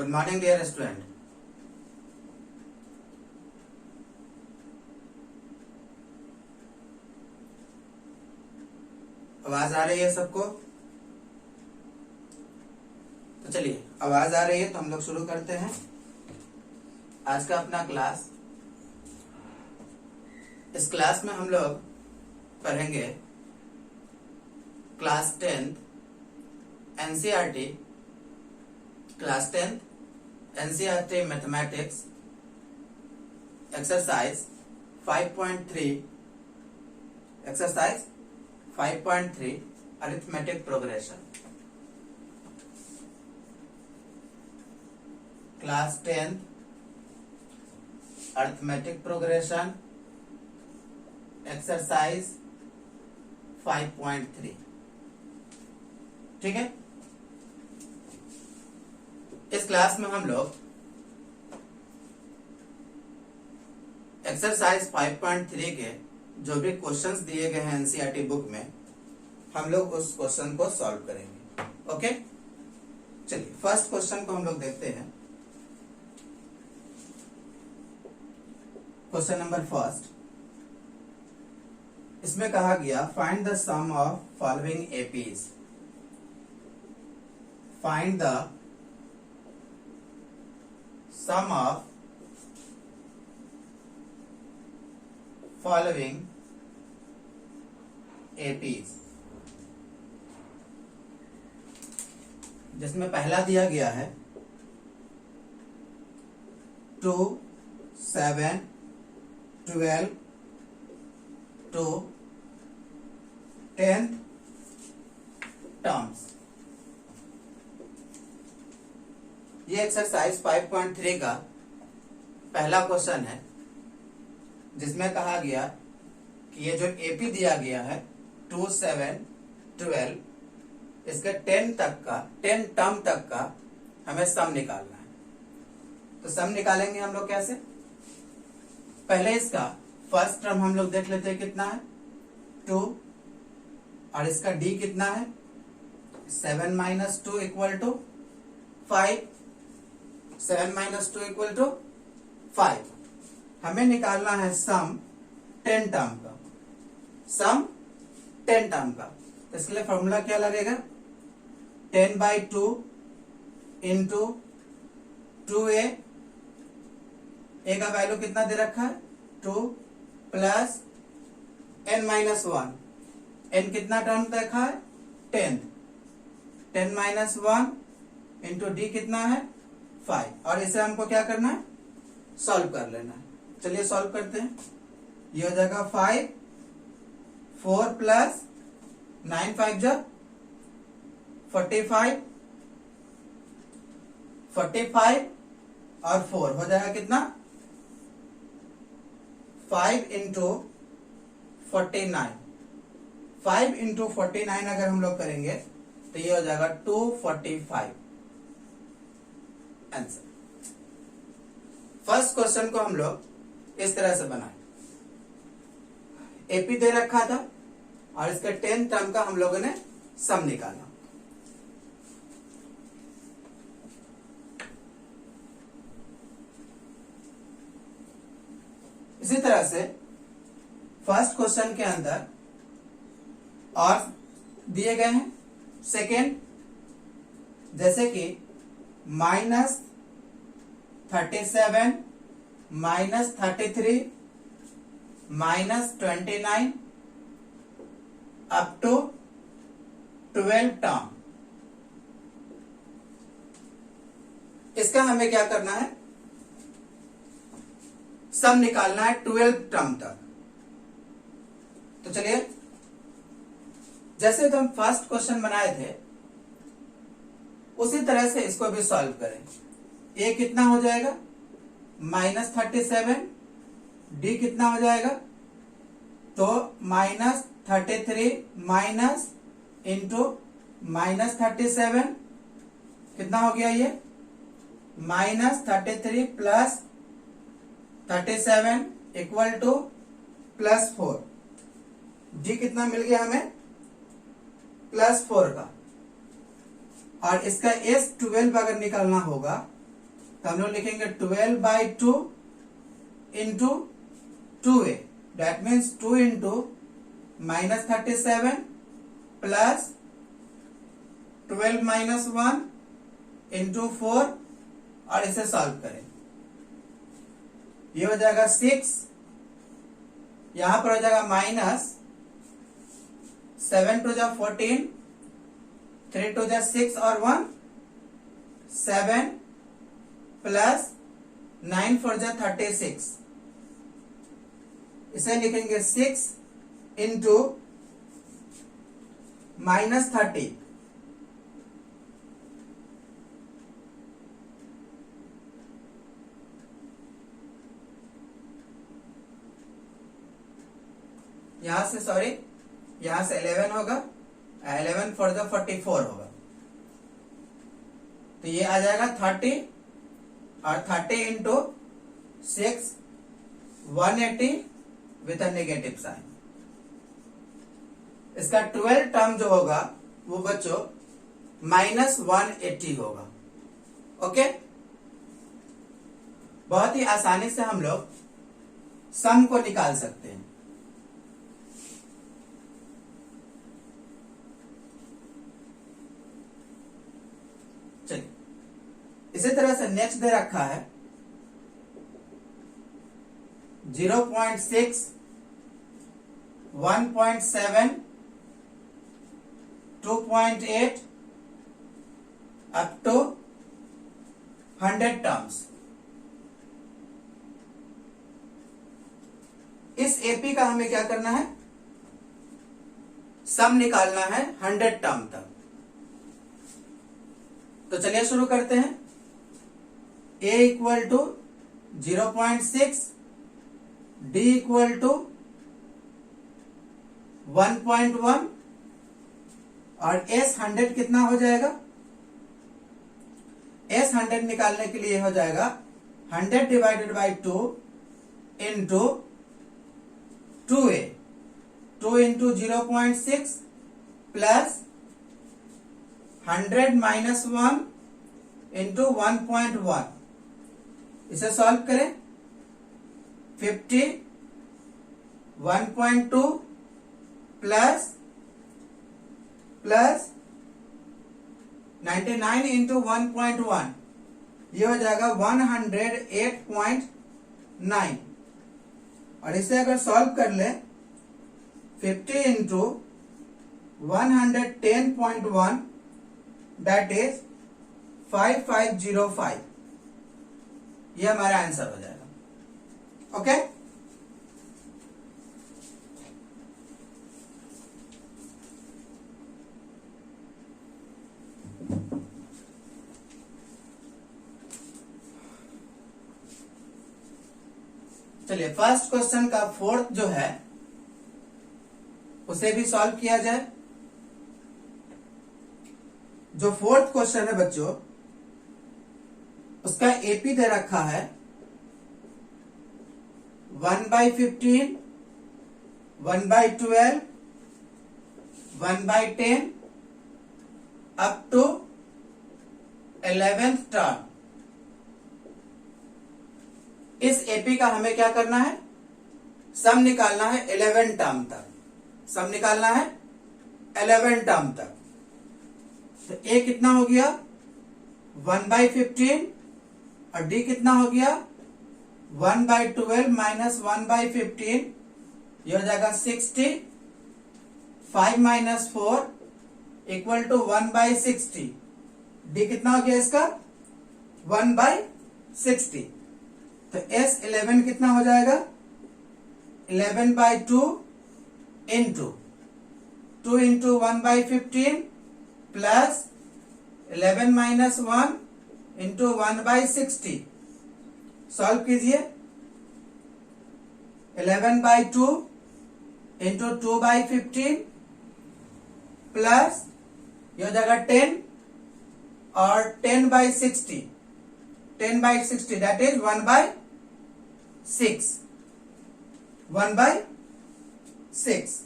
Good morning dear student. आवाज आ रही है सबको? तो चलिए, आवाज आ रही है तो हम लोग शुरू करते हैं आज का अपना क्लास। इस क्लास में हम लोग पढ़ेंगे class 10th NCERT, class 10th NCERT mathematics exercise 5.3 exercise 5.3 arithmetic progression. Class 10th arithmetic progression exercise 5.3। ठीक है, इस क्लास में हम लोग एक्सरसाइज 5.3 के जो भी क्वेश्चंस दिए गए हैं एनसीईआरटी बुक में, हम लोग उस क्वेश्चन को सॉल्व करेंगे। ओके, चलिए फर्स्ट क्वेश्चन को हम लोग देखते हैं। क्वेश्चन नंबर फर्स्ट, इसमें कहा गया find the sum of following APs. Find the sum of following APs, जिसमें पहला दिया गया है 2, 7, 12 to 10th टर्म्स। ये एक्सरसाइज 5.3 का पहला क्वेश्चन है, जिसमें कहा गया कि ये जो एपी दिया गया है 2, 7, 12, इसके 10 टर्म तक का हमें सम निकालना है। तो सम निकालेंगे हम लोग कैसे? पहले इसका फर्स्ट टर्म हम लोग देख लेते हैं कितना है, 2, और इसका डी कितना है 7 - 2 = 5। 7 - 2 = 5। हमें निकालना है सम 10 टर्म का। सम 10 टर्म का, तो इसके लिए फॉर्मूला क्या लगेगा? 10/2 इंटू 2a। a का वैल्यू कितना दे रखा है 2 प्लस n - 1। n कितना टर्म देखा है 10। 10 - 1 इंटू डी कितना है 5, और इसे हमको क्या करना है? सॉल्व कर लेना है। चलिए सॉल्व करते हैं। ये हो जाएगा 5, 4 प्लस 9 5 जा 45, 45 और 4 हो जाएगा कितना 5 इंटू 49। 5 इंटू 49 अगर हम लोग करेंगे तो ये हो जाएगा 245 आंसर। फर्स्ट क्वेश्चन को हम लोग इस तरह से बनाए। एपी दे रखा था और इसके 10 टर्म का हम लोगों ने सम निकाला। इसी तरह से फर्स्ट क्वेश्चन के अंदर और दिए गए हैं सेकेंड, जैसे कि -37 -33 -29 अप टू 12 टर्म। इसका हमें क्या करना है? सम निकालना है 12 टर्म तक। तो चलिए, जैसे तो हम फर्स्ट क्वेश्चन बनाए थे उसी तरह से इसको भी सॉल्व करें। ए कितना हो जाएगा -37, डी कितना हो जाएगा तो -33 माइनस इंटू -37 कितना हो गया ये -33 प्लस 37 = +4। डी कितना मिल गया हमें +4 का, और इसका S12 अगर निकालना होगा तो हम लोग लिखेंगे 12/2 into 2a, that means 2 into -37 plus 12 - 1 into 4, और इसे सॉल्व करें। ये हो जाएगा 6, यहां पर हो जाएगा -7 टू 14, 3 टू 6 और 1 7 प्लस 9 4 36। इसे लिखेंगे 6 इंटू -30, यहां से सॉरी यहां से 11 होगा, 11 4 44 होगा, तो ये आ जाएगा 30, और 30 into 6 180 with a negative sign. इसका 12 टर्म जो होगा वो बच्चों -180 होगा। ओके, बहुत ही आसानी से हम लोग सम को निकाल सकते हैं। चलिए, इसी तरह से नेक्स्ट दे रखा है 0.6, 1.7, 2.8 अप टू 100 टर्म्स। इस एपी का हमें क्या करना है, सम निकालना है 100 टर्म तक। तो चलिए शुरू करते हैं। a equal to 0.6, d equal to 1.1, और s 100 कितना हो जाएगा, s 100 निकालने के लिए हो जाएगा 100 divided by 2 into 2a, 2 into 0.6 plus 100 minus 1 into 1.1। इसे सॉल्व करें, 50 1.2 प्लस 99 इंटू 1.1, ये हो जाएगा 108.9। और इसे अगर सॉल्व कर ले, 50 इंटू 110.1 दैट इज 5505, ये हमारा आंसर हो जाएगा। ओके, चलिए फर्स्ट क्वेश्चन का फोर्थ जो है उसे भी सॉल्व किया जाए। जो फोर्थ क्वेश्चन है बच्चों, उसका एपी दे रखा है 1/15, 1/12, 1/10 अप टू 11th टर्म। इस एपी का हमें क्या करना है, सम निकालना है 11 टर्म तक। सम निकालना है 11 टर्म तक। तो ए कितना हो गया 1/15, और डी कितना हो गया 1/12 माइनस 1/15, ये हो जाएगा 60, 5 माइनस 4 इक्वल टू 1/60। डी कितना हो गया इसका 1/60। तो S11 कितना हो जाएगा 11/2 into 2 into 1/15 plus 11 minus 1 into 1/60। Solve कीजिए, 11/2 इंटू 2/15 प्लस ये हो जाएगा 10 और 10/60, 10/60 दैट इज 1/6, 1/6।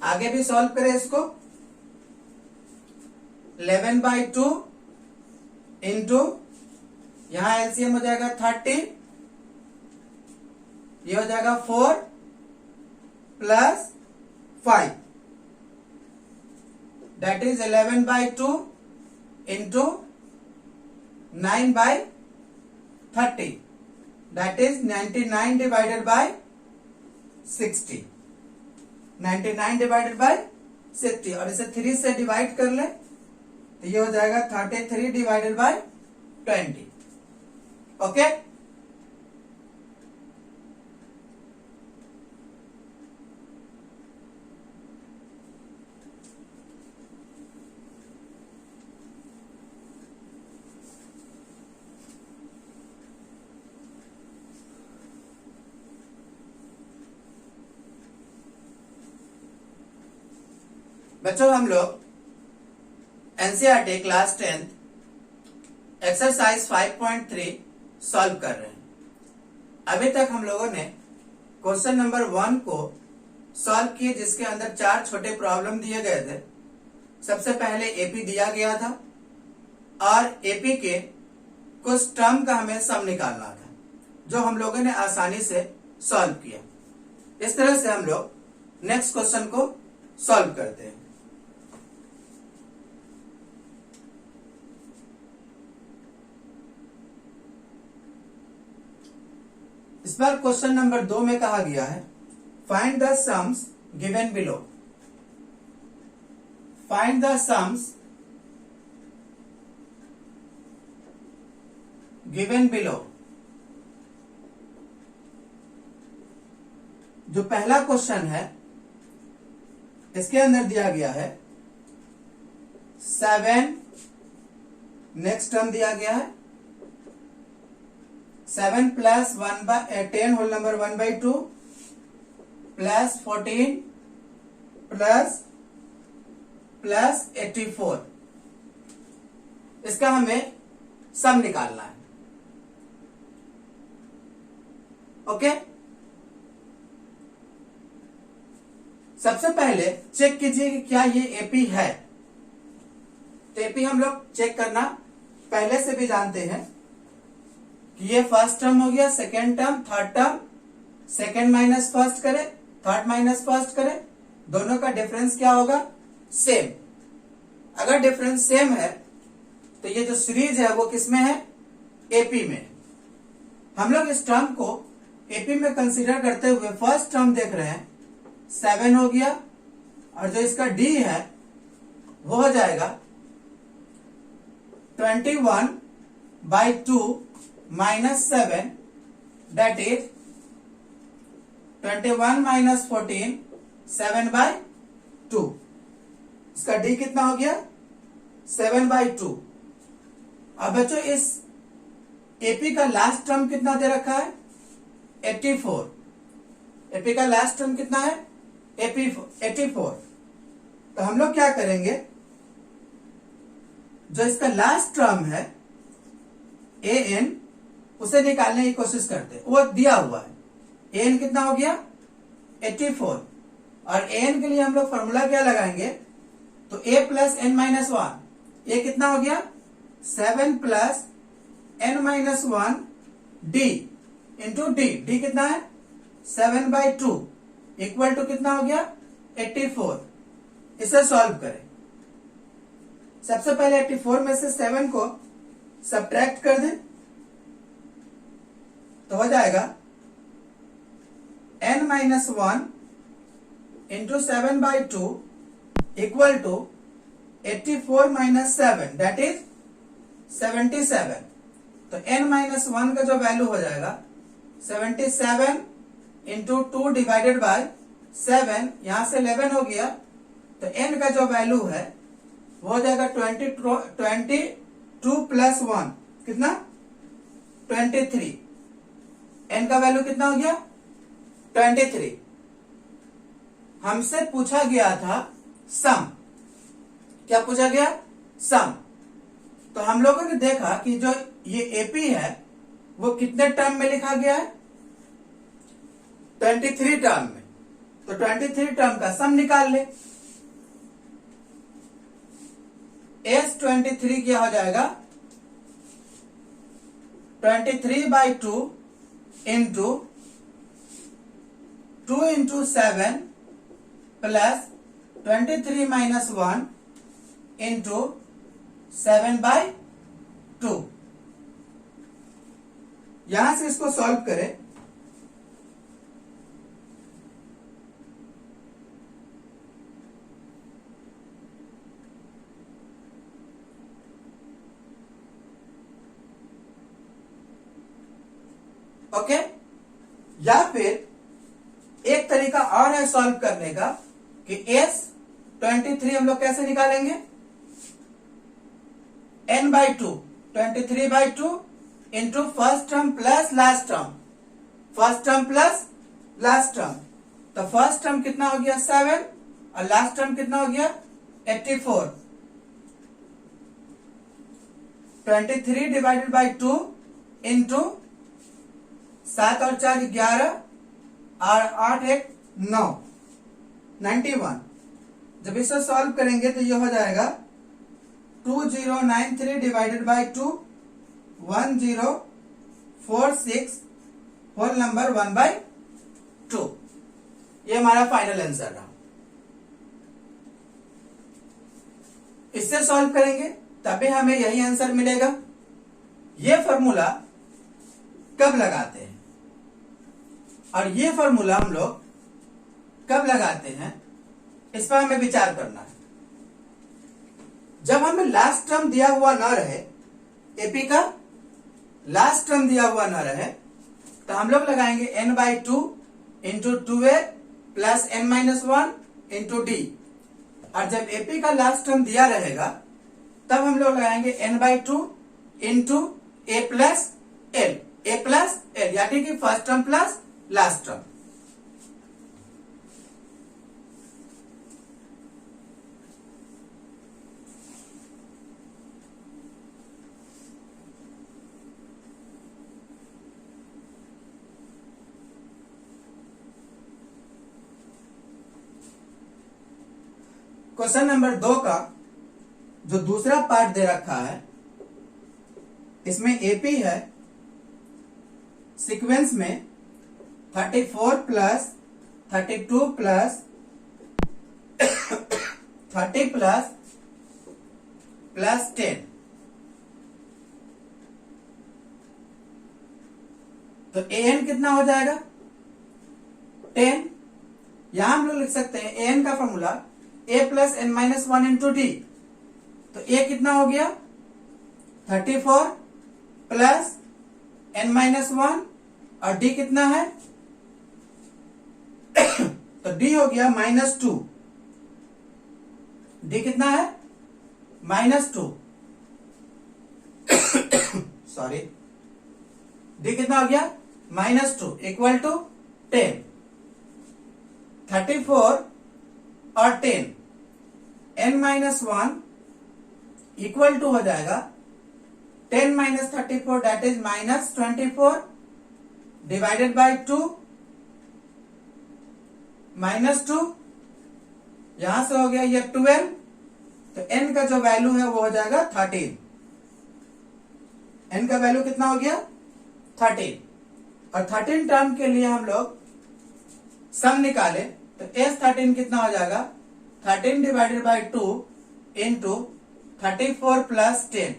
आगे भी सॉल्व करें इसको। 11/2 इंटू, यहां एलसीएम हो जाएगा 30, ये हो जाएगा 4 plus 5, that is 11/2 into 9/30, that is 99 divided by 60, 99 divided by 60, और इसे 3 से डिवाइड कर ले तो ये हो जाएगा 33 डिवाइडेड बाय 20। ओके, बच्चों हम लोग एनसीईआरटी क्लास 10 एक्सरसाइज 5.3 सॉल्व कर रहे हैं। अभी तक हम लोगों ने क्वेश्चन नंबर 1 को सॉल्व किए, जिसके अंदर 4 छोटे प्रॉब्लम दिए गए थे। सबसे पहले एपी दिया गया था और एपी के कुछ टर्म का हमें सम निकालना था, जो हम लोगों ने आसानी से सॉल्व किया। इस तरह से हम लोग नेक्स्ट क्वेश्चन को सॉल्व करते हैं। इस बार क्वेश्चन नंबर 2 में कहा गया है find the sums given below. Find the sums given below. जो पहला क्वेश्चन है इसके अंदर दिया गया है 7, नेक्स्ट टर्म दिया गया है 7 plus 10 whole number 1/2 plus 14 plus 84। इसका हमें सम निकालना है। ओके, सबसे पहले चेक कीजिए कि क्या ये एपी है। तो एपी हम लोग चेक करना पहले से भी जानते हैं कि ये फर्स्ट टर्म हो गया, second term, third term, second minus first करे, थर्ड माइनस फर्स्ट करे, दोनों का डिफरेंस क्या होगा? सेम। अगर डिफरेंस सेम है तो ये जो सीरीज है वो किसमें है? एपी में। हम लोग इस टर्म को एपी में कंसीडर करते हुए फर्स्ट टर्म देख रहे हैं 7 हो गया, और जो इसका डी है वो हो जाएगा 21/2 माइनस 7, दैट इज 21 माइनस 14, 7/2। इसका डी कितना हो गया? 7/2। अब बच्चों इस एपी का लास्ट टर्म कितना दे रखा है? 84। एपी का लास्ट टर्म कितना है? 84। तो हम लोग क्या करेंगे, जो इसका लास्ट टर्म है ए एन, उसे निकालने की कोशिश करते हैं। वो दिया हुआ है। ए एन कितना हो गया? 84। और ए एन के लिए हम लोग फॉर्मूला क्या लगाएंगे? तो ए प्लस एन माइनस 1, ये कितना हो गया? 7 plus n minus 1 d into d. D कितना है? 7/2 इक्वल टू कितना हो गया? 84। इसे सॉल्व करें। सबसे पहले 84 में से 7 को सब्ट्रैक्ट कर दें तो हो जाएगा n minus 1 into 7/2 equal to 84 minus 7, that is 77। तो n माइनस 1 का जो वैल्यू हो जाएगा 77 इंटू 2 डिवाइडेड बाय 7, यहां से 11 हो गया। तो n का जो वैल्यू है वो हो जाएगा 22 प्लस 1 कितना? 23। n का वैल्यू कितना हो गया? 23। हमसे पूछा गया था सम। क्या पूछा गया? सम। तो हम लोगों ने देखा कि जो ये एपी है वो कितने टर्म में लिखा गया है? 23 टर्म में। तो 23 टर्म का सम निकाल ले। एस 23 क्या हो जाएगा, 23/2 into 2 into 7 plus 23 minus 1 into 7/2। यहां से इसको सॉल्व करें। ओके, या फिर एक तरीका और है सॉल्व करने का कि एस 23 हम लोग कैसे निकालेंगे, n/2 23/2 into first term plus last term, first term plus last term. तो फर्स्ट टर्म कितना हो गया 7 और लास्ट टर्म कितना हो गया 84। 23 डिवाइडेड बाई 2 इंटू 7 और 4 11 और 8 1 9 91। जब इसे सॉल्व करेंगे तो ये हो जाएगा 2093 डिवाइडेड बाई 2 1046 होल नंबर 1/2। ये हमारा फाइनल आंसर रहा। इससे सॉल्व करेंगे तभी हमें यही आंसर मिलेगा। ये फॉर्मूला कब लगाते हैं और ये फॉर्मूला हम लोग कब लगाते हैं, इस पर हमें विचार करना है। जब हमें लास्ट टर्म दिया हुआ ना रहे, एपी का लास्ट टर्म दिया हुआ ना रहे, तो हम लोग लगाएंगे n/2 into 2a plus n-1 into D. और जब एपी का लास्ट टर्म दिया रहेगा तब हम लोग लगाएंगे n/2 into a plus L, यानी कि first term plus last term. Question number 2 का जो दूसरा पार्ट दे रखा है, इसमें एपी है सीक्वेंस में 34 प्लस 32 प्लस 30 प्लस 10। तो an कितना हो जाएगा 10। यहां हम लोग लिख सकते हैं an का formula a plus n-1 into D. तो a कितना हो गया 34 प्लस n-1 और d कितना है तो d हो गया -2। d कितना है -2 सॉरी, d कितना हो गया -2 इक्वल टू 10। 34 और 10 n-1 इक्वल टू हो जाएगा 10 minus 34 that is -24 divided by 2 -2, यहां से हो गया ये 12। तो n का जो वैल्यू है वो हो जाएगा 13। n का वैल्यू कितना हो गया 13। और 13 टर्म के लिए हम लोग सम निकाले तो S13 कितना हो जाएगा 13 divided by 2 into 34 plus 10,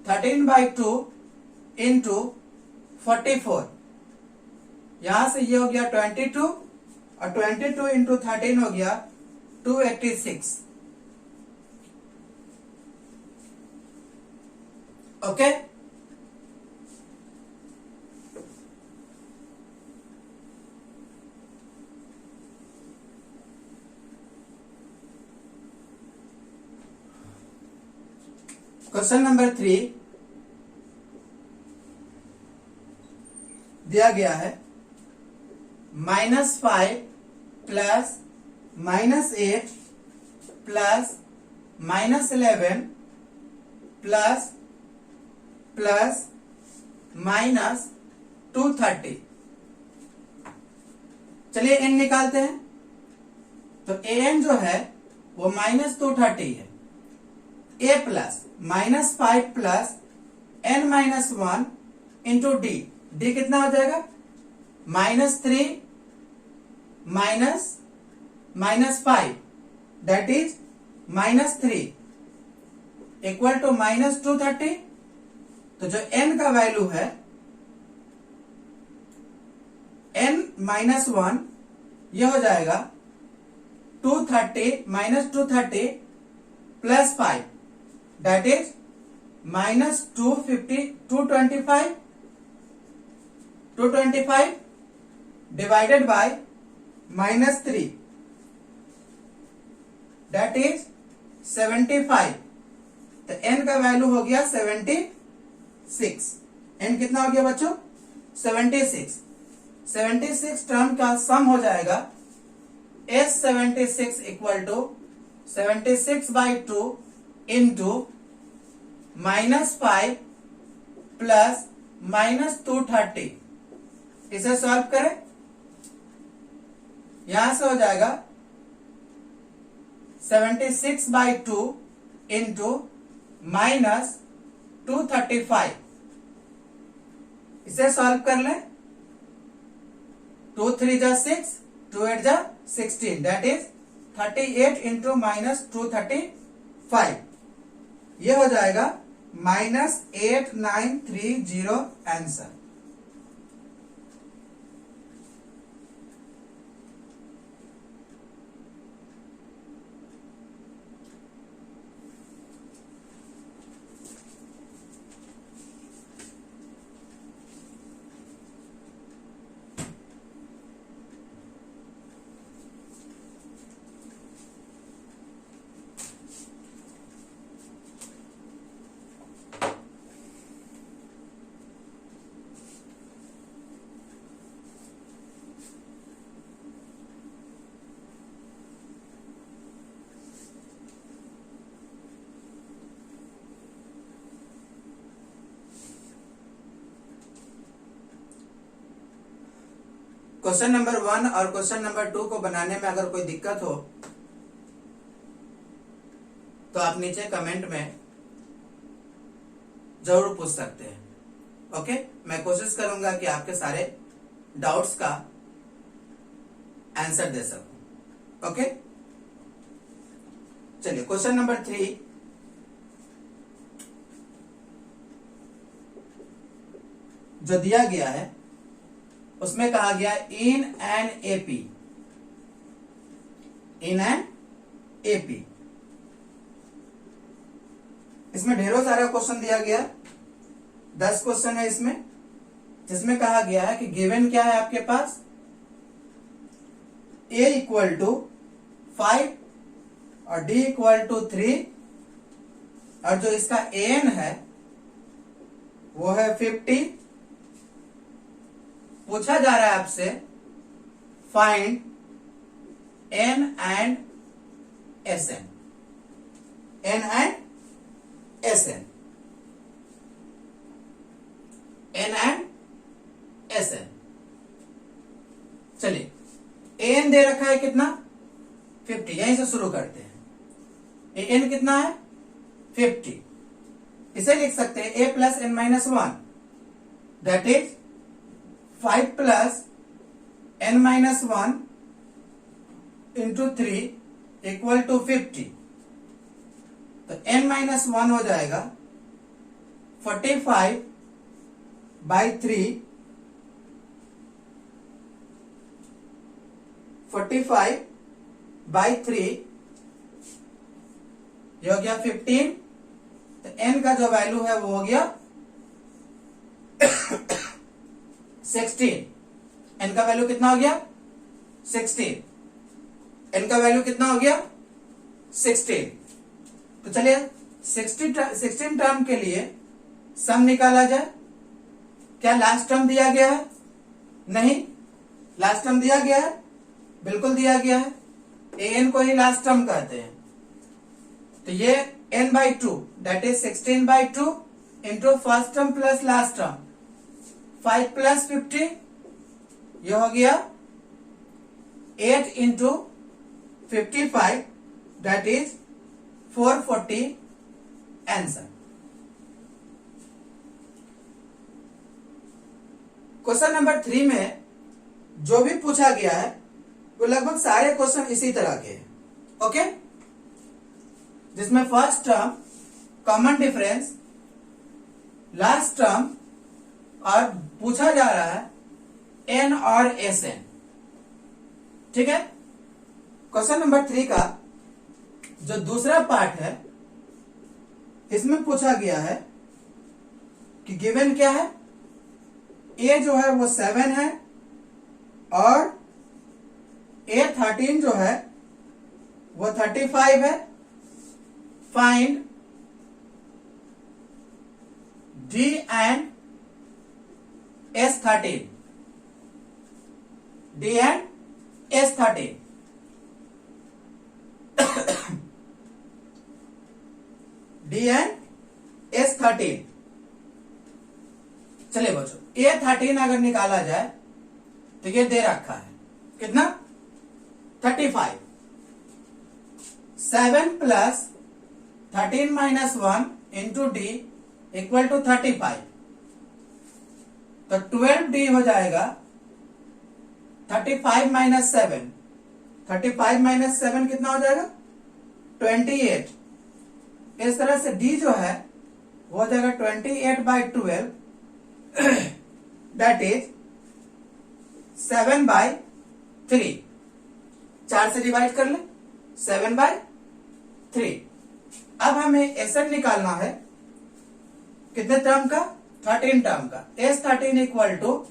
13/2 into 44। यहां से ये हो गया 22 और 22 इंटू 13 हो गया 286। ओके, क्वेश्चन नंबर 3 दिया गया है -5 प्लस -8 प्लस -11 प्लस -230। चलिए n निकालते हैं। तो an जो है वो -230 है। a plus -5 plus n-1 into d. D कितना हो जाएगा? -3 -5 दैट इज -3 इक्वल टू -230। तो जो n का वैल्यू है n-1 यह हो जाएगा 230 plus 5 that is -225 divided by -3 that is 75। तो n का वैल्यू हो गया 76। n कितना हो गया बच्चों? 76 टर्म का सम हो जाएगा S76 equal to 76/2 into -5 plus -230। इसे सॉल्व करें, यहां से हो जाएगा 76/2 इंटू -235। इसे सॉल्व कर लें। 2 3 जा 6, 2 8 जा 16 दैट इज 38 इंटू -235। ये हो जाएगा -8930 आंसर। क्वेश्चन नंबर 1 और क्वेश्चन नंबर 2 को बनाने में अगर कोई दिक्कत हो तो आप नीचे कमेंट में जरूर पूछ सकते हैं। ओके, मैं कोशिश करूंगा कि आपके सारे डाउट्स का आंसर दे सकूं। ओके, चलिए क्वेश्चन नंबर 3। जो दिया गया है उसमें कहा गया इन एन एपी। इसमें ढेरों सारा क्वेश्चन दिया गया, 10 क्वेश्चन है इसमें, जिसमें कहा गया है कि गिवन क्या है आपके पास a इक्वल टू 5 और d इक्वल टू 3 और जो इसका an है वो है 50। पूछा जा रहा है आपसे find n and Sn। n and Sn, n and Sn। चलिए an दे रखा है कितना? 50। यहीं से शुरू करते हैं। an कितना है? 50। इसे लिख सकते हैं a plus n-1 that is 5 plus n-1 into 3 equal to 50। तो n-1 हो जाएगा 45/3 ये हो गया 15। तो n का जो वैल्यू है वो हो गया 16। n का वैल्यू कितना हो गया? 16। n का वैल्यू कितना हो गया? 16। तो चलिए 16 टर्म के लिए सम निकाला जाए। क्या लास्ट टर्म दिया गया है? नहीं, लास्ट टर्म दिया गया है, बिल्कुल दिया गया है। an को ही लास्ट टर्म कहते हैं। तो ये n/2 that is 16/2 into first term plus last term 5 plus 50 ये हो गया 8 into 55 that is 440 answer. Question number 3 में जो भी पूछा गया है वो लगभग सारे क्वेश्चन इसी तरह के हैं। ओके, जिसमें first term common difference, last term और पूछा जा रहा है एन और एस एन। ठीक है, क्वेश्चन नंबर 3 का जो दूसरा पार्ट है इसमें पूछा गया है कि गिवन क्या है, ए जो है वो 7 है और A13 जो है वो 35 है। Find D and S13, D and S13। D and S13। चलिए बच्चों, A13 अगर निकाला जाए तो ये दे रखा है कितना, 35। 7 plus 13 minus 1 into d equal to 35। तो 12D हो जाएगा 35 माइनस 7। 35 माइनस 7 कितना हो जाएगा, 28। इस तरह से D जो है वो हो जाएगा 28/12 दैट इज 7/3। 4 से डिवाइड कर ले, 7/3। अब हमें एसएन निकालना है कितने टर्म का, 13 टर्म का। S13 इक्वल टू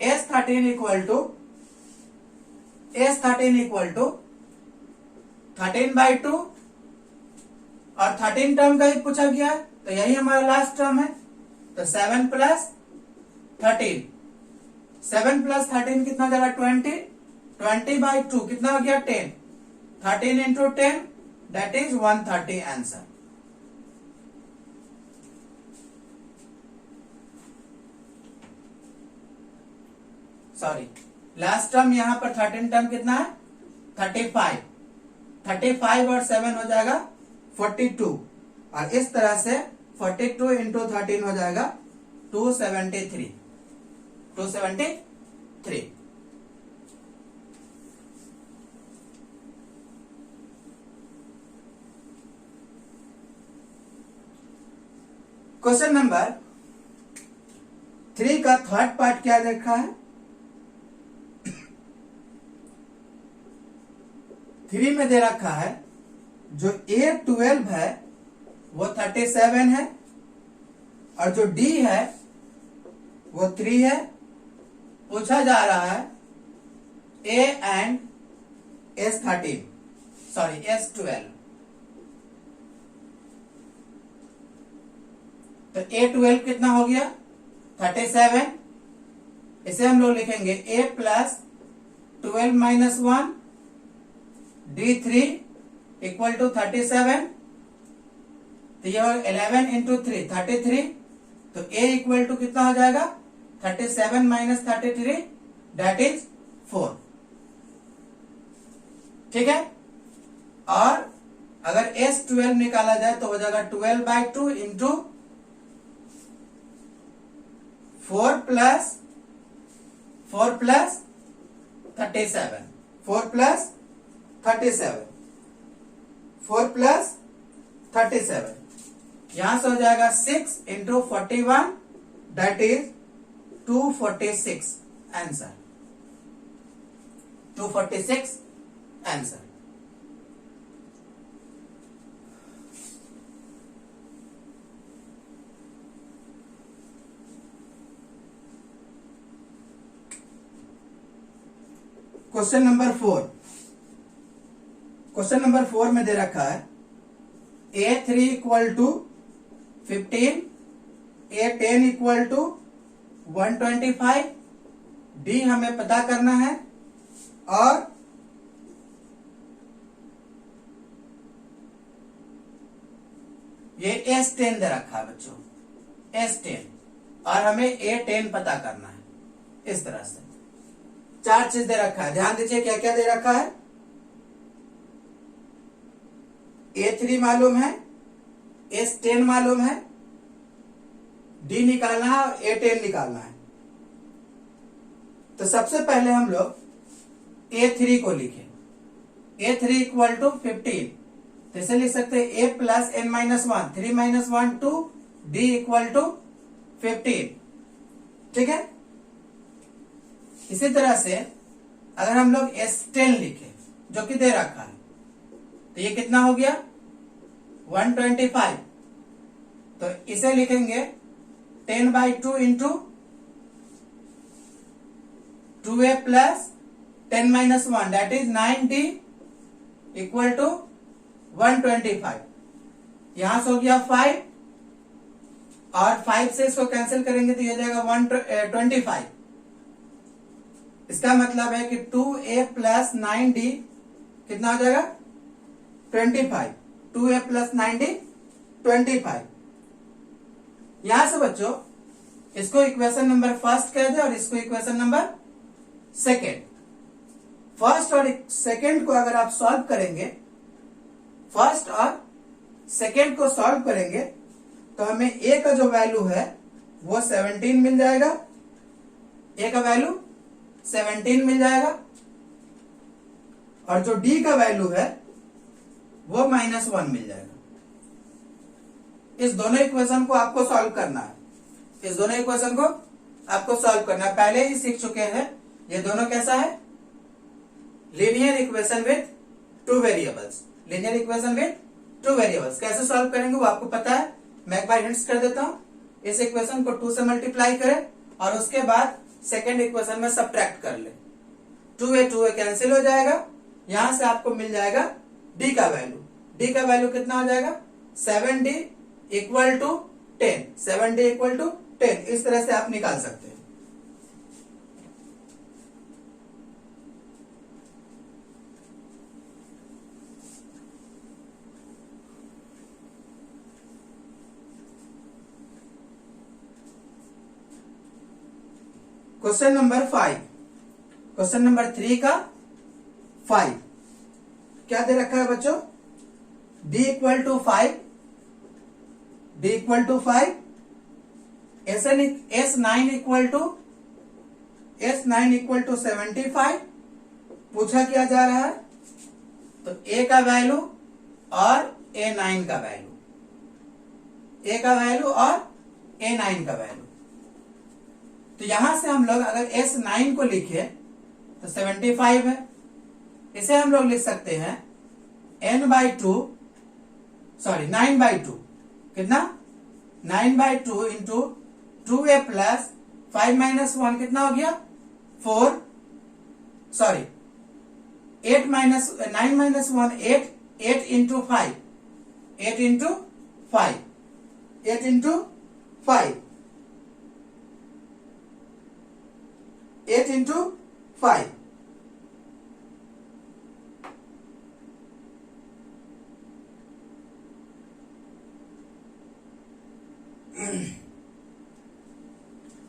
13/2 और 13 टर्म का ही पूछा गया है तो यही हमारा लास्ट टर्म है। तो 7 प्लस 13, 7 प्लस 13 कितना हो जाएगा, 20। 20/2 कितना हो गया, 10। 13 into 10 that is 130 answer. Sorry, last term यहां पर 13 टर्म कितना है, 35। 35 और 7 हो जाएगा 42 और इस तरह से 42 इंटू 13 हो जाएगा 273। 273। क्वेश्चन नंबर 3 का थर्ड पार्ट क्या देखा है, 3 में दे रखा है जो A12 है वो 37 है और जो D है वो 3 है। पूछा जा रहा है A and S13, sorry S12। तो A12 कितना हो गया, 37। इसे हम लोग लिखेंगे A plus 12 minus 1 D3 equal to 37। तो ये 11 इंटू 3 33। तो A इक्वल टू कितना हो जाएगा, 37 माइनस 33 दैट इज 4। ठीक है, और अगर S12 निकाला जाए तो हो जाएगा 12/2 इंटू 4 प्लस 37। 4 प्लस 37 यहां से हो जाएगा 6 into 41 that is 246 answer. 246 answer. Question number 4। Question number 4 में दे रखा है A3 equal to 15, A10 equal to 125, D हमें पता करना है और ये S10 दे रखा है बच्चों, S10, और हमें A10 पता करना है इस तरह से। चार चीज दे रखा है, ध्यान दीजिए क्या क्या दे रखा है। A3 मालूम है, S10 मालूम है, D निकालना है और A10 निकालना है। तो सबसे पहले हम लोग A3 को लिखें। A3 इक्वल टू 15, तो इसे लिख सकते हैं A plus N minus 1, 3 minus 1 2, D equal to 15। ठीक है। इसी तरह से अगर हम लोग S10 लिखें जो कि दे रखा है, तो ये कितना हो गया 125। तो इसे लिखेंगे 10/2 into 2A plus 10 minus 1 that is 9D equal to 125। यहां से हो गया 5 और 5 से इसको कैंसिल करेंगे तो ये हो जाएगा 125। इसका मतलब है कि 2A प्लस 9D कितना हो जाएगा 25। 2A plus 9D 25। यहां से बच्चों इसको इक्वेशन नंबर फर्स्ट कह दे और इसको इक्वेशन नंबर सेकेंड। फर्स्ट और सेकेंड को अगर आप सॉल्व करेंगे, फर्स्ट और सेकेंड को सॉल्व करेंगे तो हमें ए का जो वैल्यू है वो 17 मिल जाएगा। ए का वैल्यू 17 मिल जाएगा और जो डी का वैल्यू है वो -1 मिल जाएगा। इस दोनों इक्वेशन को आपको सॉल्व करना है। इस दोनों इक्वेशन को आपको सॉल्व करना है, पहले ही सीख चुके हैं। ये दोनों कैसा है linear equation with two variables. Linear equation with two variables कैसे सॉल्व करेंगे वो आपको पता है। मैं एक बार हिंट्स कर देता हूं। इस इक्वेशन को 2 से मल्टीप्लाई करें और उसके बाद सेकेंड इक्वेशन में सब्ट्रैक्ट कर ले। 2A कैंसिल हो जाएगा। यहां से आपको मिल जाएगा डी का वैल्यू। डी का वैल्यू कितना हो जाएगा 7D equal to 10। 7D equal to 10। इस तरह से आप निकाल सकते हैं। क्वेश्चन नंबर 5, क्वेश्चन नंबर 3 का 5 क्या दे रखा है बच्चों d equal to 5, d equal to 5, S9 equal to 75 पूछा किया जा रहा है। तो a का वैल्यू और A9 का वैल्यू, a का वैल्यू और A9 का वैल्यू। तो यहां से हम लोग अगर S9 को लिखे तो 75 है। इसे हम लोग लिख सकते हैं नाइन बाई टू कितना 9/2 इंटू 2A प्लस 5 माइनस 1 कितना हो गया 4, sorry 8 minus 9 minus 1 8, 8 into 5, 8 into 5, 8 into 5, 8 into 5।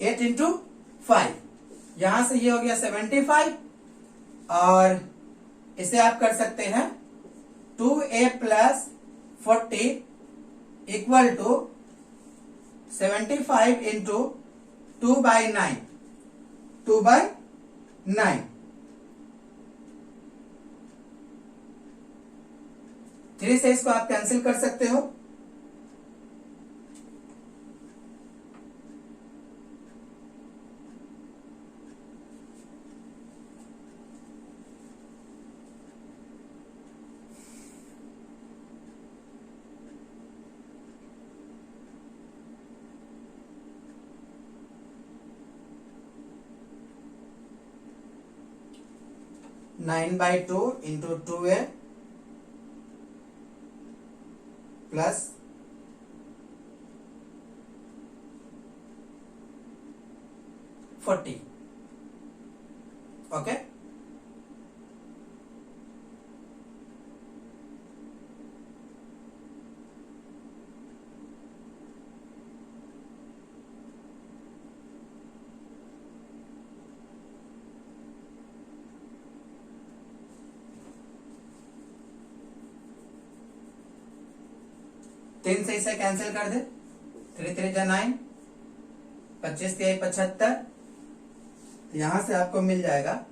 Eight into 5, यहां से ये हो गया 75 और इसे आप कर सकते हैं 2A plus 40 equal to 75 into 2/9, 2/9। 3 से इसको आप कैंसिल कर सकते हो। Nine by two into 2A plus 40। Okay, 3 से इसे कैंसिल कर दे, 3 3 जा 9, 25 3 75, यहां से आपको मिल जाएगा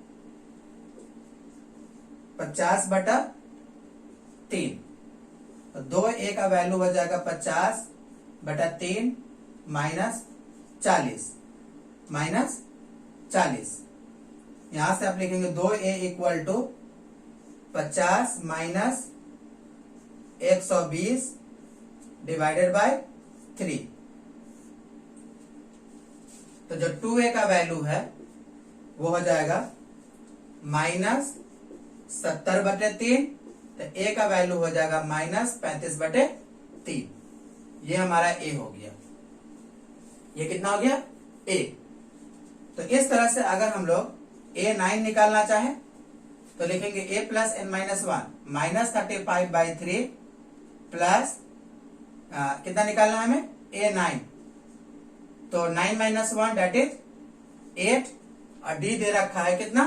50/3। तो 2a का वैल्यू हो जाएगा 50/3 -40। यहां से आप लिखेंगे 2a equal to 50 minus 120 divided by 3। तो जो 2a का वैल्यू है वो हो जाएगा -70/3, तो a का वैल्यू हो जाएगा -35/3। ये हमारा a हो गया। ये कितना हो गया? a। तो इस तरह से अगर हम लोग a9 निकालना चाहें तो लिखेंगे a plus n minus 1 -35/3 plus कितना निकालना है हमें? a9। तो 9 माइनस 1 डेट इज 8 और d दे रखा है कितना?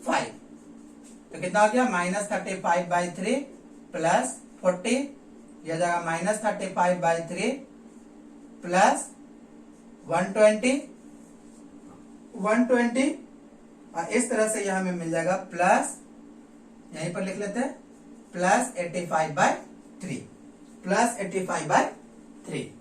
5। तो कितना हो गया? -35/3 प्लस 40, यह जाएगा -35/3 प्लस 120 और इस तरह से यह हमें मिल जाएगा प्लस, यहीं पर लिख लेते हैं, प्लस 85/3, प्लस 85/3।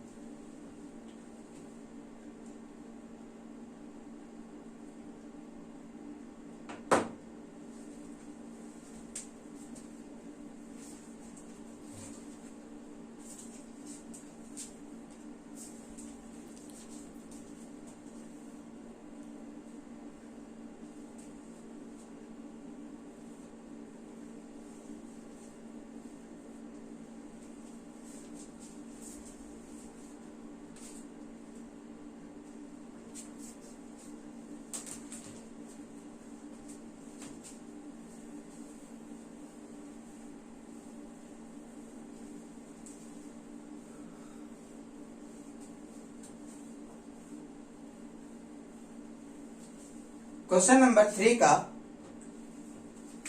क्वेश्चन नंबर 3 का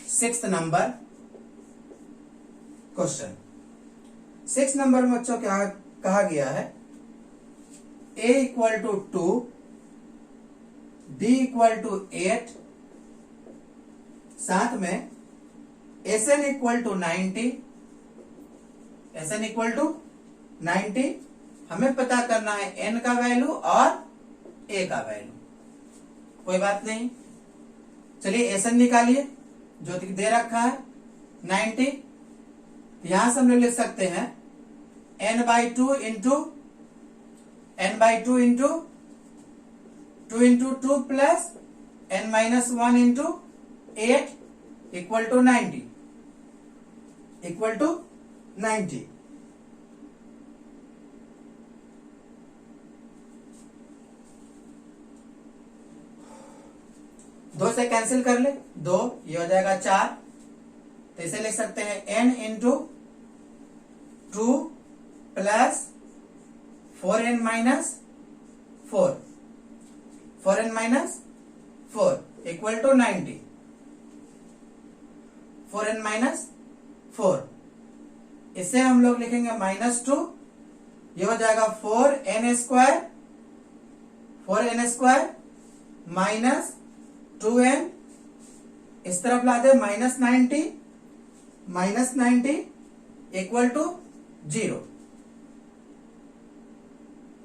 6th नंबर क्वेश्चन। 6 नंबर में बच्चों क्या कहा गया है? a equal to 2, d equal to 8, साथ में sn equal to 90, sn equal to 90। हमें पता करना है n का वैल्यू और a का वैल्यू। कोई बात नहीं, चलिए sn निकालिए जो दे रखा है 90। यहां से हम लोग लिख सकते हैं n/2 into 2 plus n-1 into 8 equal to 90, equal to 90। दो से कैंसिल कर ले, 2, ये हो जाएगा 4। तो इसे लिख सकते हैं n into 2 plus 4n-4, 4n-4 equal to 90, 4n-4। इसे हम लोग लिखेंगे -2, ये हो जाएगा 4n² माइनस 2n, इस तरफ ला दे -90 इक्वल टू 0।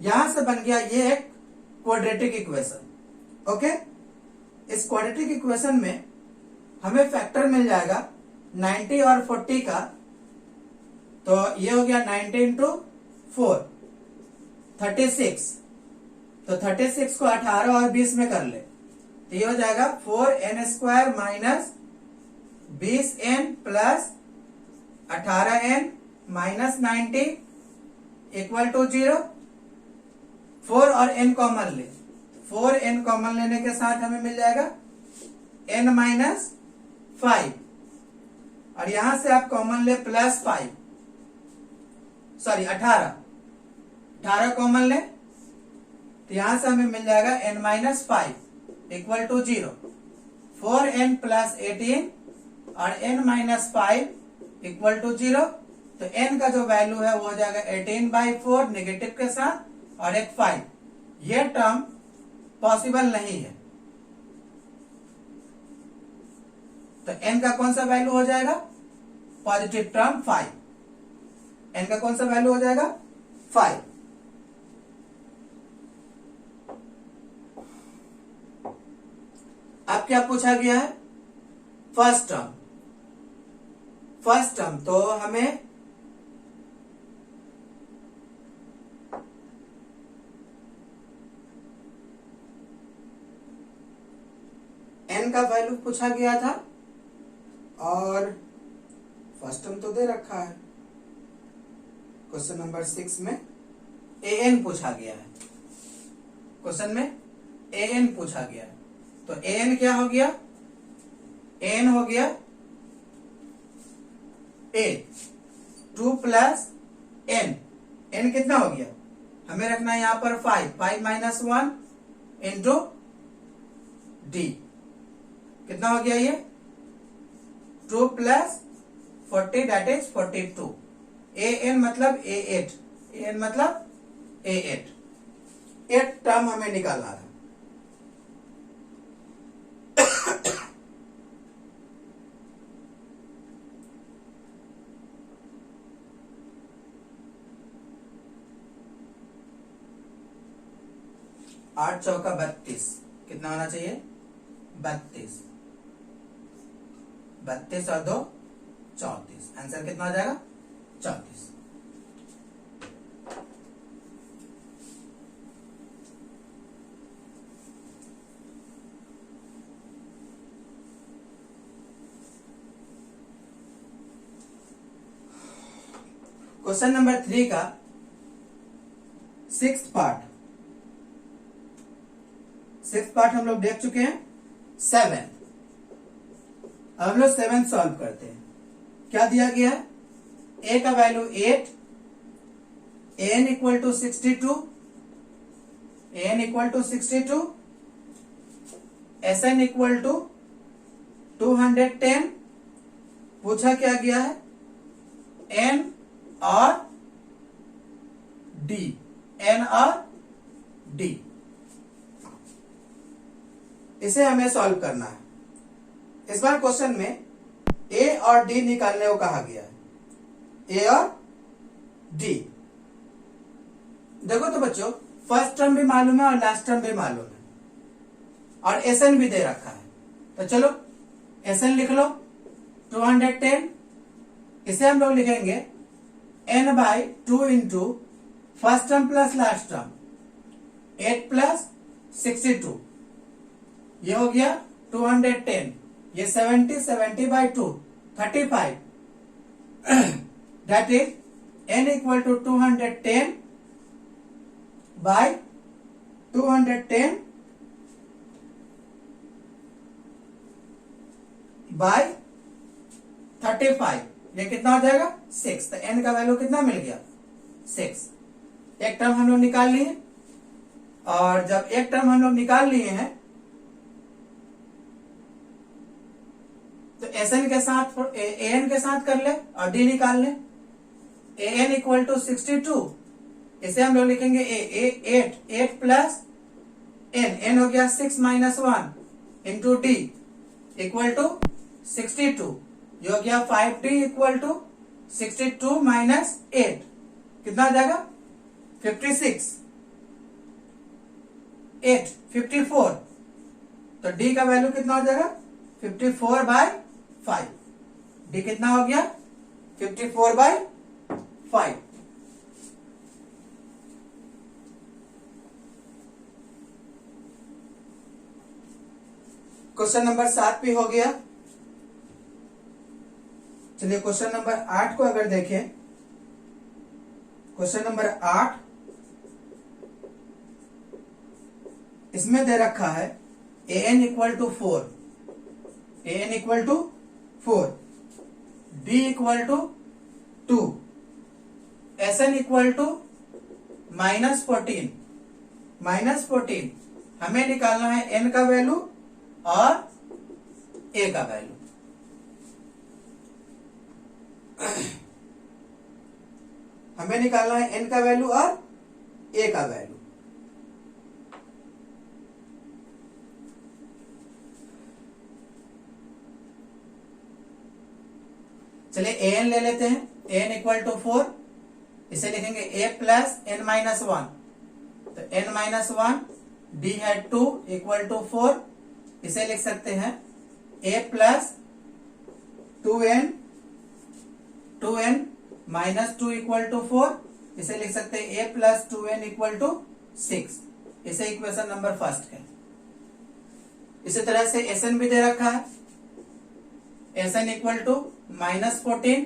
यहां से बन गया ये एक क्वाड्रेटिक इक्वेशन। ओके, इस क्वाड्रेटिक इक्वेशन में हमें फैक्टर मिल जाएगा 90 और 40 का। तो ये हो गया 90 इंटू 4, 36। तो 36 को 18 और 20 में कर ले, तो ये हो जाएगा 4n² minus 20n plus 18n minus 90 equal to 0। 4 और n कॉमन ले, 4n कॉमन लेने के साथ हमें मिल जाएगा n-5, और यहां से आप कॉमन ले +5, सॉरी 18 कॉमन ले, तो यहां से हमें मिल जाएगा n-5 equal to 0। 4n plus 18 और n-5 इक्वल टू 0। तो n का जो वैल्यू है वो हो जाएगा 18/4 नेगेटिव के साथ और एक 5। ये टर्म पॉसिबल नहीं है, तो n का कौन सा वैल्यू हो जाएगा? Positive term 5। n का कौन सा वैल्यू हो जाएगा? 5। अब क्या पूछा गया है? First term. फर्स्ट टर्म तो हमें n का वैल्यू पूछा गया था और फर्स्ट टर्म तो दे रखा है। क्वेश्चन नंबर 6 में an पूछा गया है। क्वेश्चन में an पूछा गया है, तो an क्या हो गया? n हो गया a 2 प्लस n। n कितना हो गया? हमें रखना है यहां पर 5 माइनस 1 इंटू d। कितना हो गया ये? 2 प्लस 40 दैट इज 42। an मतलब a8, an मतलब a8। 8 टर्म हमें निकालना था। आठ चौका 32, कितना होना चाहिए? 32। 32 और 2 34। आंसर कितना हो जाएगा? 34। क्वेश्चन नंबर 3 का 6th पार्ट। 6th पार्ट हम लोग देख चुके हैं। 7th, अब हम लोग 7th सॉल्व करते हैं। क्या दिया गया है? a का value 8, an equal to 62, an equal to 62, sn equal to 210। पूछा क्या गया है? n और d, n और d। इसे हमें सॉल्व करना है। इस बार क्वेश्चन में a और d निकालने को कहा गया है। a और d। देखो तो बच्चों, फर्स्ट टर्म भी मालूम है और लास्ट टर्म भी मालूम है और sn भी दे रखा है। तो चलो sn लिख लो 210। इसे हम लोग लिखेंगे n by 2 into first term plus last term 8 plus 62। ये हो गया 210। ये 70 by 2 35। That is n equal to 210 by 210 by 35। ये कितना हो जाएगा? 6। तो n का वैल्यू कितना मिल गया? 6। एक टर्म हम लोग निकाल लिए, और जब एक टर्म हम लोग निकाल लिए हैं तो sn के साथ an के साथ कर ले और d निकाल ले। an इक्वल टू 62, इसे हम लोग लिखेंगे 8 प्लस n हो गया 6 minus 1 into d equal to 62। ये हो गया 5d इक्वल टू 62 माइनस 8। कितना आ जाएगा? 56। 8 54। तो d का वैल्यू कितना हो जाएगा? 54 बाई 5। d कितना हो गया? 54 बाई 5। क्वेश्चन नंबर 7 भी हो गया। चलिए क्वेश्चन नंबर 8 को अगर देखें, क्वेश्चन नंबर 8 इसमें दे रखा है an equal to 4, an equal to 4, d equal to 2, sn equal to -14। -14 हमें निकालना है n का वैल्यू और a का वैल्यू। हमें निकालना है n का वैल्यू और a का वैल्यू। चलिए an ले लेते हैं, an इक्वल टू 4, इसे लिखेंगे a प्लस n माइनस 1, तो n माइनस 1 d है 2 इक्वल टू 4, इसे लिख सकते हैं a plus 2n minus 2 equal to 4, इसे लिख सकते हैं a plus 2n equal to 6। इसे इक्वेशन नंबर फर्स्ट है। इसी तरह से Sn भी दे रखा है, Sn इक्वल टू माइनस 14,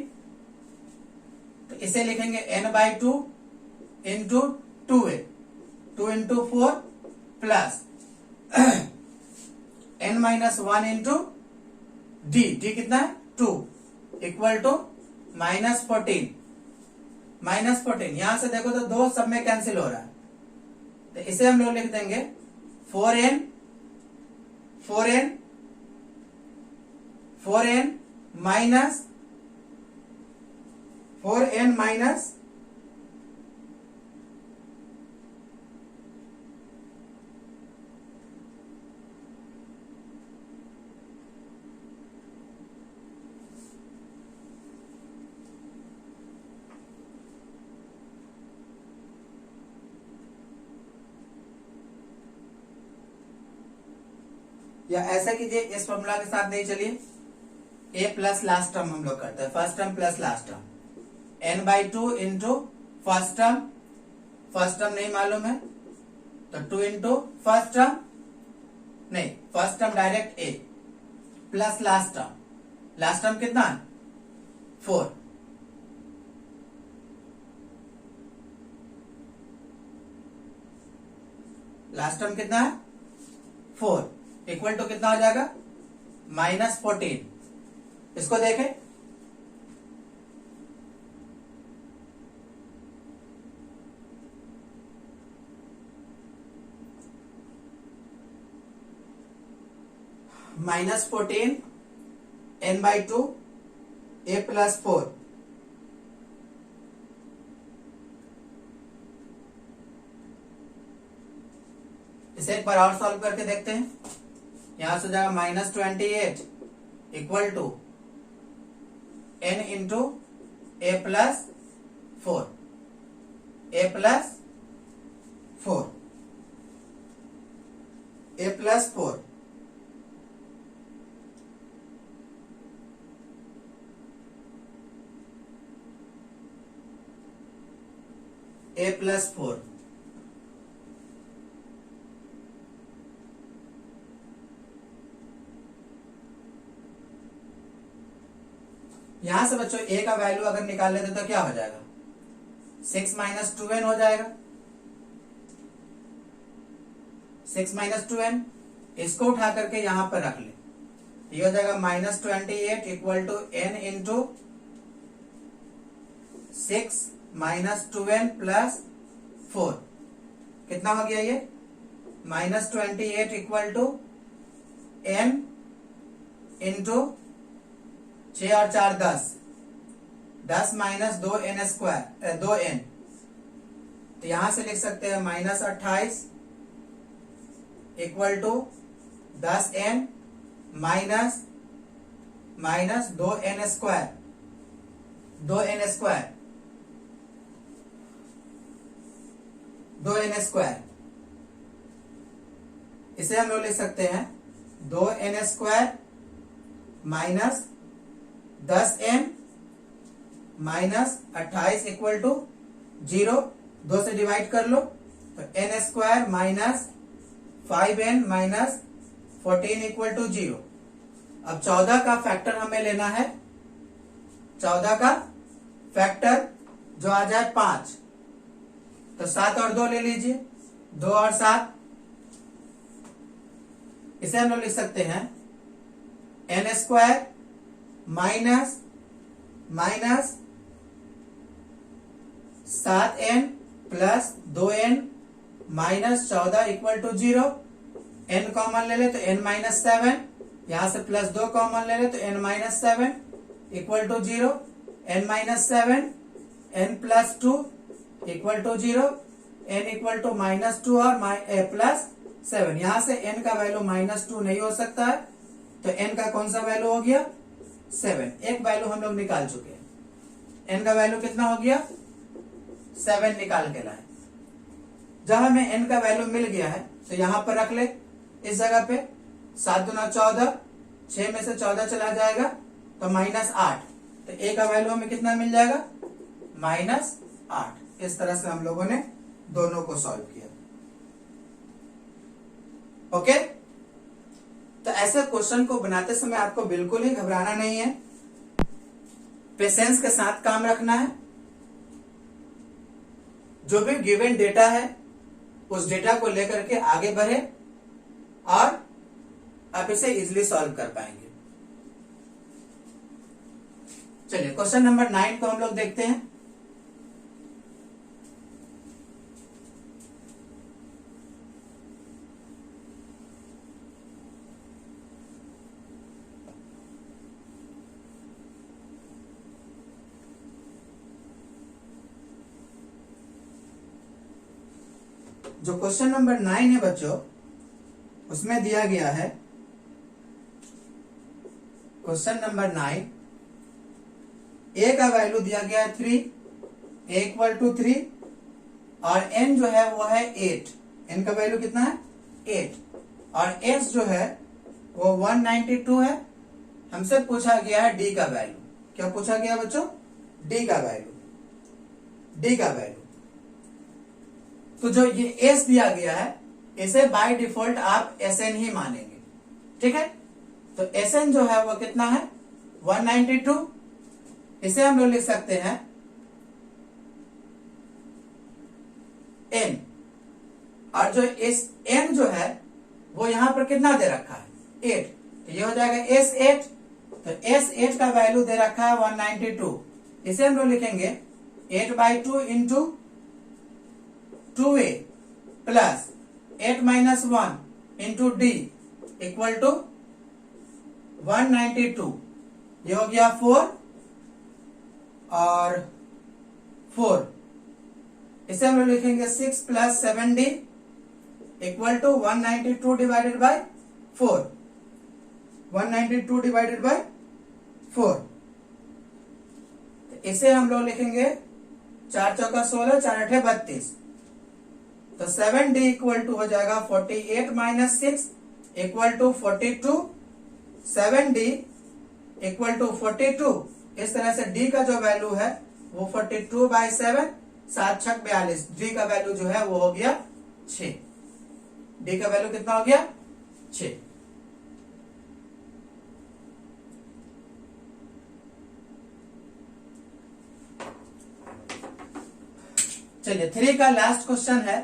तो इसे लिखेंगे n by 2 into 2a, 2 into 4 plus n minus 1 into d कितना है 2 इक्वल टू माइनस 14, यहां से देखो तो 2 सब में कैंसिल हो रहा है, तो इसे हम लोग लिख देंगे 4n माइनस या ऐसा कीजिए, इस फॉर्मूला के साथ नहीं, चलिए a प्लस लास्ट टर्म हम लोग करते हैं, first term plus last term, n by 2 into first term नहीं मालूम है तो 2 into first term direct a plus last term कितना है 4, लास्ट टर्म कितना है 4 इक्वल टू कितना हो जाएगा माइनस 14। इसको देखें, minus 14 n by 2 a plus 4, इसे एक बार और सॉल्व करके देखते हैं। यहां से जाएगा minus 28 equal to n into a plus 4, a plus 4 a plus 4, यहां से बच्चों a का वैल्यू अगर निकाल लेते तो क्या हो जाएगा 6 माइनस 2n हो जाएगा, 6 माइनस 2n, इसको उठा करके यहां पर रख ले, ये हो जाएगा minus 28 equal to n into 6 minus 2n plus 4, कितना हो गया ये minus 28 equal to n into 6 और 4 10 माइनस 2n स्क्वायर 2n, तो यहां से लिख सकते हैं minus 28 equal to 10n minus 2n square, इसे हम लोग लिख सकते हैं 2n square minus 10n minus 28 equal to 0, 2 से डिवाइड कर लो तो n square minus 5n minus 14 equal to 0। अब 14 का फैक्टर हमें लेना है, 14 का फैक्टर जो आ जाए 5, तो 7 और 2 ले लीजिए, 2 और 7, इसे हम लोग लिख सकते हैं n square minus 7n plus 2n minus 14 equal to 0, n common ले ले तो n माइनस 7, यहां से प्लस 2 कॉमन ले ले तो n minus 7 equal to 0, n minus 7 n+2 equal to 0, n equal to -2 और +7। यहां से n का वैल्यू -2 नहीं हो सकता है, तो n का कौन सा वैल्यू हो गया 7। एक वैल्यू हम लोग निकाल चुके हैं। n का वैल्यू कितना हो गया 7 निकाल के लाए। जब हमें n का वैल्यू मिल गया है तो यहां पर रख ले इस जगह पे 7 दूना 14, 6 में से 14 चला जाएगा तो -8, तो a का वैल्यू हमें कितना मिल जाएगा -8। इस तरह से हम लोगों ने दोनों को सॉल्व किया। ओके, तो ऐसे क्वेश्चन को बनाते समय आपको बिल्कुल ही घबराना नहीं है, पेशेंस के साथ काम रखना है। जो भी गिवन डेटा है उस डेटा को लेकर के आगे बढ़े और आप इसे इजीली सॉल्व कर पाएंगे। चलिए क्वेश्चन नंबर 9 को हम लोग देखते हैं। जो क्वेश्चन नंबर 9 है बच्चों, उसमें दिया गया है क्वेश्चन नंबर 9, a का वैल्यू दिया गया है 3, a इक्वल टू 3 और n जो है वो है 8। n का वैल्यू कितना है 8 और s जो है वो 192 है। हमसे पूछा गया है d का वैल्यू। क्या पूछा गया बच्चों d का वैल्यू। तो जो ये s दिया गया है इसे बाय डिफॉल्ट आप sn ही मानेंगे, ठीक है। तो sn जो है वो कितना है 192। इसे हम लोग लिख सकते हैं n, और जो इस n जो है वो यहां पर कितना दे रखा है 8, तो ये हो जाएगा s8। तो s8 का वैल्यू दे रखा है 192। इसे हम लोग लिखेंगे 8/2 into 2a plus 8 - 1 into d equal to 192। ये हो गया 4 और 4। इसे हम लोग लिखेंगे 6 + 7d equal to 192 divided by 4। 192 divided by 4, इसे हम लोग लिखेंगे 4 चौका 16, 4 8 32। तो 7d इक्वल टू हो जाएगा 48 - 6 equal to 42। 7d equal to 42। इस तरह से d का जो वैल्यू है वो 42/7, 7 × 6 42। d का वैल्यू जो है वो हो गया 6। d का वैल्यू कितना हो गया 6। चलिए 3 का लास्ट क्वेश्चन है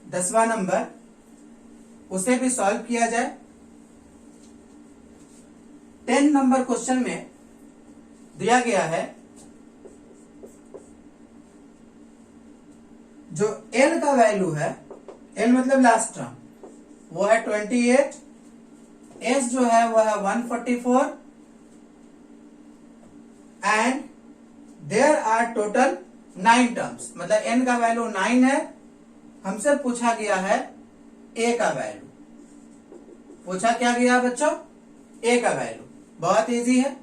10वां नंबर, उसे भी सॉल्व किया जाए। 10 नंबर क्वेश्चन में दिया गया है जो L का वैल्यू है, L मतलब लास्ट टर्म, वो है 28, S जो है वो है 144 and there are total 9 terms. मतलब n का वैल्यू 9 है। हमसे पूछा गया है a का वैल्यू। पूछा क्या गया बच्चों a का वैल्यू। बहुत इजी है,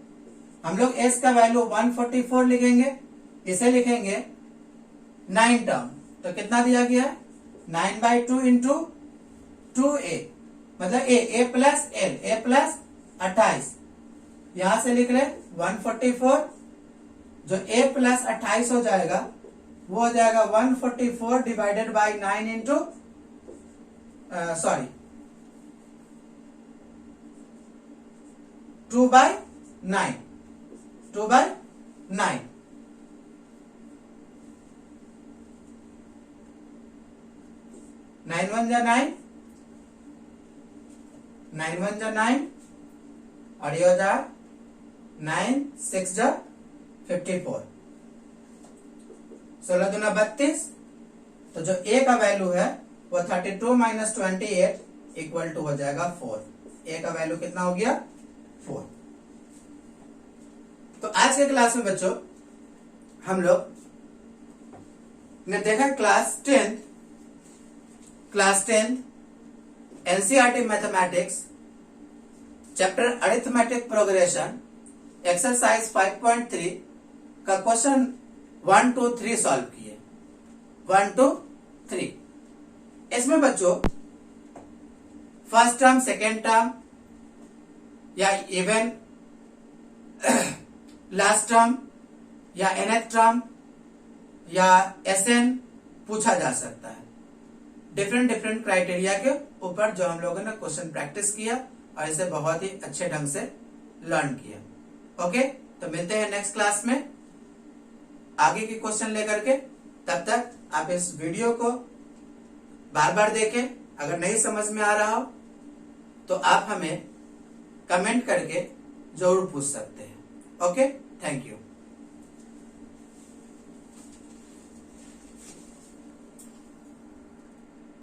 हम लोग s का वैल्यू 144 लिखेंगे, इसे लिखेंगे 9 टर्म। तो कितना दिया गया है 9/2 इंटू 2a, मतलब a plus l, a plus 28। यहां से लिख ले 144, जो a प्लस 28 हो जाएगा वो हो जाएगा 144 divided by 9 into 2/9, 2/9। Nine one जा 9, 9 1 जा 9 और ये हो जा 9 6 जा 54, 16 दूना 32। तो जो a का वैल्यू है वो 32 - 28 इक्वल टू हो जाएगा 4। a का वैल्यू कितना हो गया 4। तो आज के क्लास में बच्चों हम लोग ने देखा class 10th NCERT mathematics chapter arithmetic progression exercise 5.3 का क्वेश्चन 1 to 3 सॉल्व किए। 1 to 3 इसमें बच्चों फर्स्ट टर्म, सेकेंड टर्म या इवन लास्ट टर्म या nth टर्म या SN पूछा जा सकता है। डिफरेंट क्राइटेरिया के ऊपर जो हम लोगों ने क्वेश्चन प्रैक्टिस किया और इसे बहुत ही अच्छे ढंग से लर्न किया। ओके, तो मिलते हैं नेक्स्ट क्लास में आगे के क्वेश्चन लेकर के। तब तक आप इस वीडियो को बार बार देखें। अगर नहीं समझ में आ रहा हो तो आप हमें कमेंट करके जरूर पूछ सकते हैं। Okay, thank you.